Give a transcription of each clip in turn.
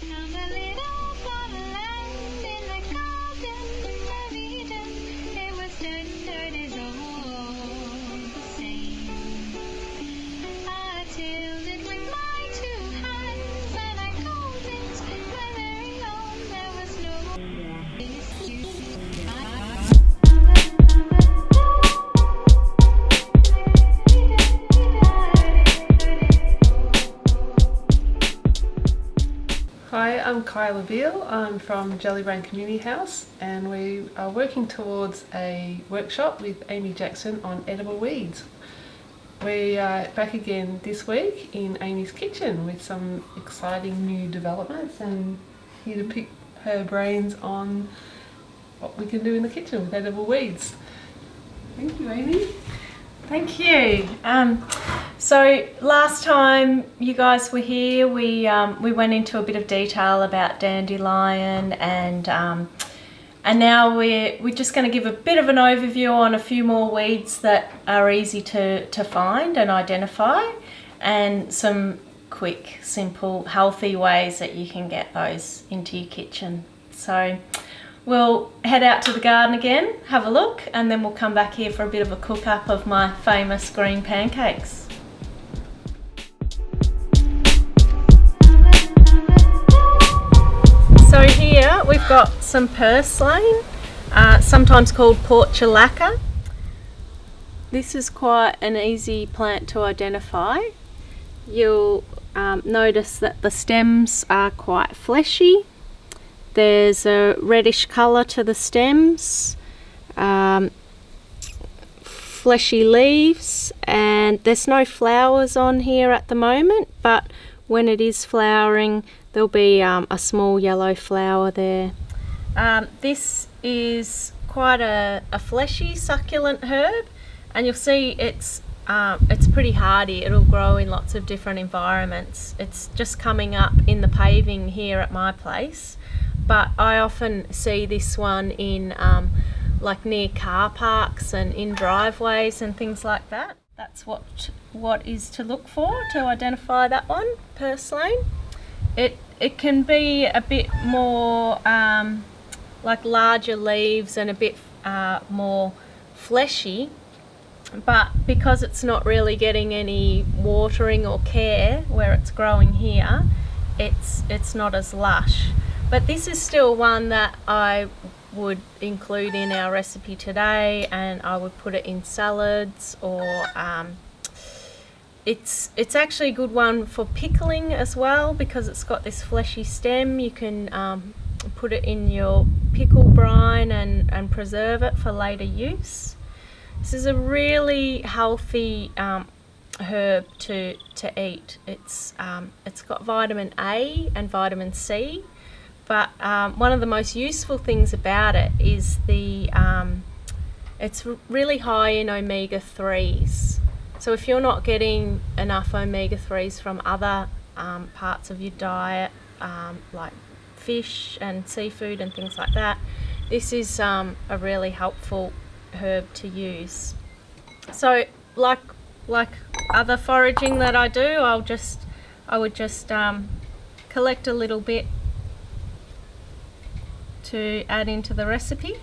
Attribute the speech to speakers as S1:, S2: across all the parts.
S1: Found a little farmland in the garden of Eden. It was dirt is all the same. I tilled it with my 2 hands and I called it my very own. There was no excuse.
S2: Hi, I'm Kyla Beale. I'm from Jellybrain Community House and we are working towards a workshop with Ammie Jackson on edible weeds. We are back again this week in Ammie's kitchen with some exciting new developments and here to pick her brains on what we can do in the kitchen with edible weeds. Thank you, Ammie.
S3: Thank you. So last time you guys were here, we went into a bit of detail about dandelion, and now we're just going to give a bit of an overview on a few more weeds that are easy to find and identify, and some quick, simple, healthy ways that you can get those into your kitchen. So we'll head out to the garden again, have a look, and then we'll come back here for a bit of a cook up of my famous green pancakes. So here we've got some purslane, sometimes called portulaca. This is quite an easy plant to identify. You'll notice that the stems are quite fleshy. There's a reddish colour to the stems, fleshy leaves, and there's no flowers on here at the moment, but when it is flowering there'll be a small yellow flower there. This is quite a fleshy succulent herb, and you'll see it's pretty hardy. It'll grow in lots of different environments. It's just coming up in the paving here at my place, but I often see this one in like near car parks and in driveways and things like that. That's what is to look for to identify that one, purslane. It can be a bit more like larger leaves and a bit more fleshy, but because it's not really getting any watering or care where it's growing here, it's not as lush. But this is still one that I would include in our recipe today, and I would put it in salads, or it's actually a good one for pickling as well because it's got this fleshy stem. You can put it in your pickle brine and preserve it for later use. This is a really healthy herb to eat. It's got vitamin A and vitamin C, but one of the most useful things about it is it's really high in omega-3s. So if you're not getting enough omega-3s from other parts of your diet, like fish and seafood and things like that, this is a really helpful herb to use. So like other foraging that I do, I would just collect a little bit to add into the recipe,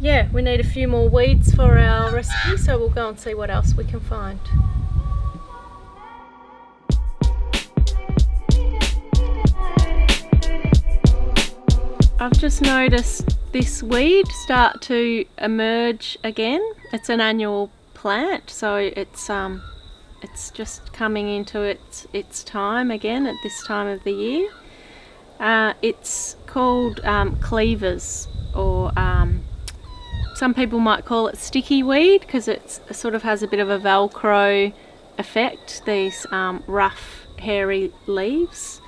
S3: yeah, we need a few more weeds for our recipe, so we'll go and see what else we can find. I've just noticed this weed start to emerge again. It's an annual plant, so it's just coming into its time again at this time of the year. It's called cleavers, or some people might call it sticky weed because it sort of has a bit of a Velcro effect, these rough hairy leaves.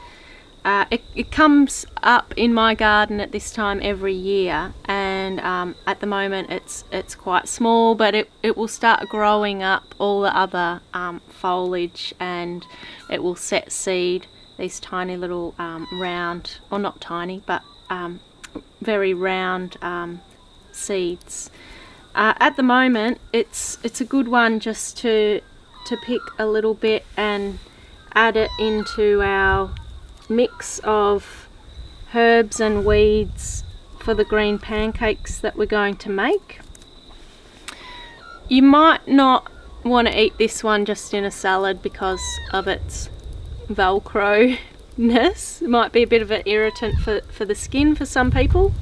S3: It comes up in my garden at this time every year, and at the moment it's quite small, but it will start growing up all the other foliage, and it will set seed, these tiny little round, or not tiny, but very round seeds. At the moment it's a good one just to pick a little bit and add it into our mix of herbs and weeds for the green pancakes that we're going to make. You might not want to eat this one just in a salad because of its velcro-ness. It might be a bit of an irritant for the skin for some people,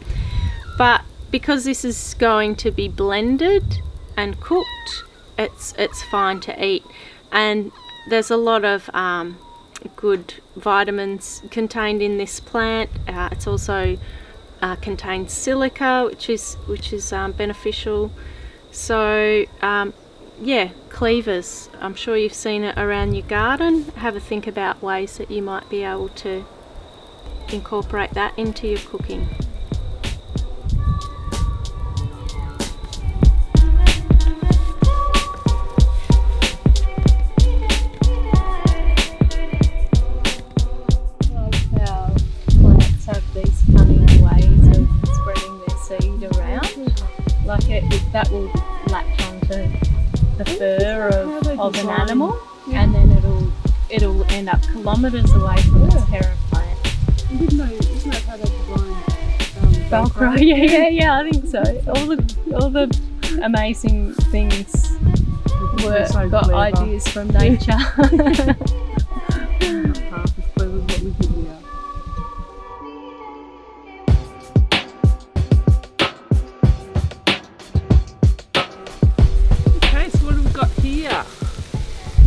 S3: but because this is going to be blended and cooked, it's fine to eat. And there's a lot of good vitamins contained in this plant. It's also contains silica, which is beneficial. So yeah, cleavers. I'm sure you've seen it around your garden. Have a think about ways that you might be able to incorporate that into your cooking. That will latch onto the fur of an animal, and then it'll end up kilometres away from its parent plant.
S2: I didn't know, isn't that how they design
S3: Velcro? Yeah, I think so. All the amazing things got
S2: clever.
S3: ideas from nature.
S2: Half as clever as what we think we are. Here.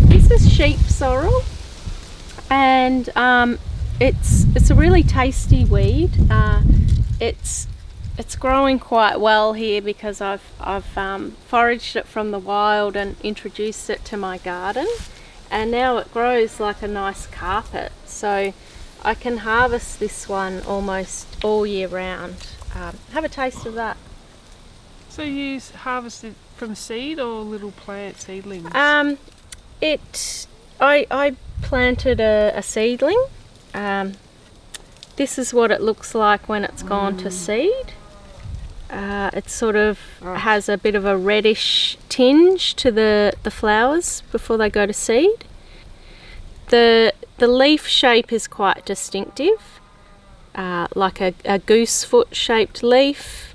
S3: This is sheep sorrel, and it's a really tasty weed. It's growing quite well here because I've foraged it from the wild and introduced it to my garden, and now it grows like a nice carpet. So I can harvest this one almost all year round. Have a taste of that.
S2: So you harvest it from seed or little plant seedlings?
S3: I planted a seedling. This is what it looks like when it's gone to seed. It sort of has a bit of a reddish tinge to the flowers before they go to seed. The leaf shape is quite distinctive, like a goose foot shaped leaf.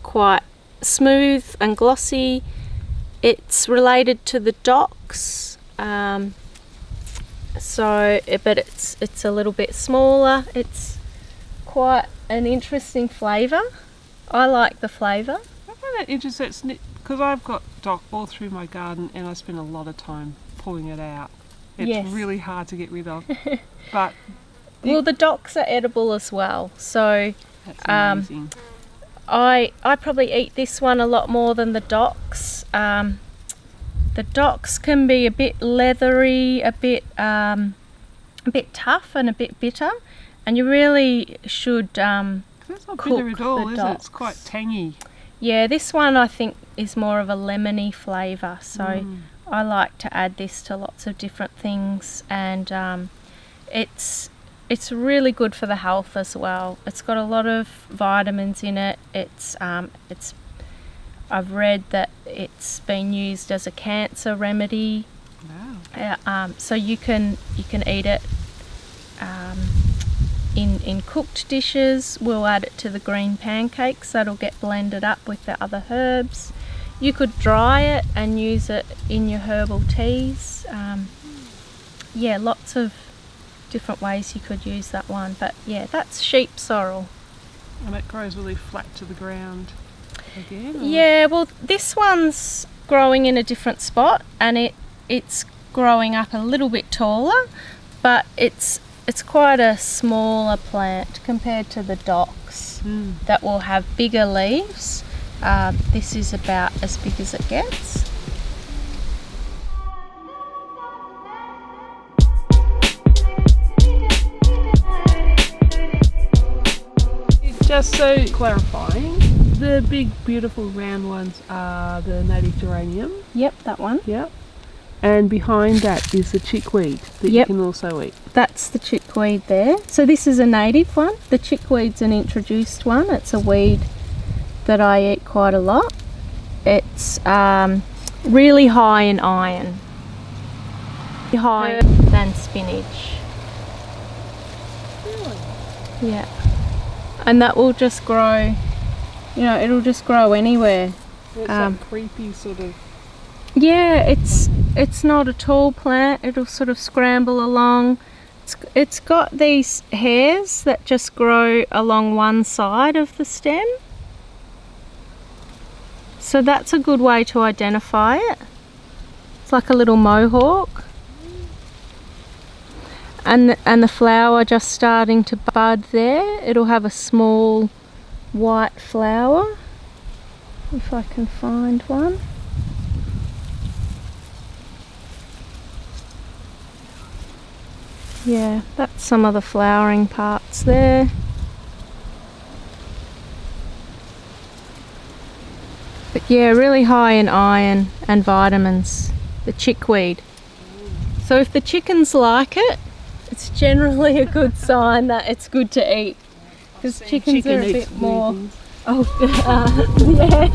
S3: Quite smooth and glossy. It's related to the docks, but it's a little bit smaller. It's quite an interesting flavour. I like the flavour.
S2: I find that interesting because I've got dock all through my garden and I spend a lot of time pulling it out. It's really hard to get rid of. But
S3: well, the docks are edible as well, so
S2: that's amazing.
S3: I probably eat this one a lot more than the docks. The docks can be a bit leathery, a bit tough and a bit bitter, and you really should
S2: that's not bitter at all, is it? It's quite tangy.
S3: Yeah, this one I think is more of a lemony flavour, so I like to add this to lots of different things, and it's really good for the health as well. It's got a lot of vitamins in it. I've read that it's been used as a cancer remedy. Wow. So you can eat it in cooked dishes. We'll add it to the green pancakes. That'll get blended up with the other herbs. You could dry it and use it in your herbal teas. Yeah, lots of different ways you could use that one, but yeah, that's sheep sorrel.
S2: And it grows really flat to the ground again? Or?
S3: Yeah, well, this one's growing in a different spot, and it's growing up a little bit taller, but it's quite a smaller plant compared to the docks that will have bigger leaves. This is about as big as it gets.
S2: Just so clarifying, the big beautiful round ones are the native geranium.
S3: Yep, that one.
S2: Yep. And behind that is the chickweed that you can also eat.
S3: That's the chickweed there. So this is a native one. The chickweed's an introduced one. It's a weed that I eat quite a lot. It's really high in iron. higher than spinach.
S2: Really?
S3: Yeah. And that will just grow, you know, it'll just grow anywhere.
S2: It's that creepy sort of...
S3: Yeah, it's not a tall plant. It'll sort of scramble along. It's got these hairs that just grow along one side of the stem. So that's a good way to identify it. It's like a little mohawk. And the flower just starting to bud there. It'll have a small white flower. If I can find one. Yeah, that's some of the flowering parts there. But yeah, really high in iron and vitamins, the chickweed. So if the chickens like it, it's generally a good sign that it's good to eat. Because chickens are a bit more... Oh, yeah.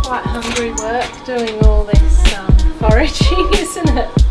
S3: Quite hungry work doing all this foraging, isn't it?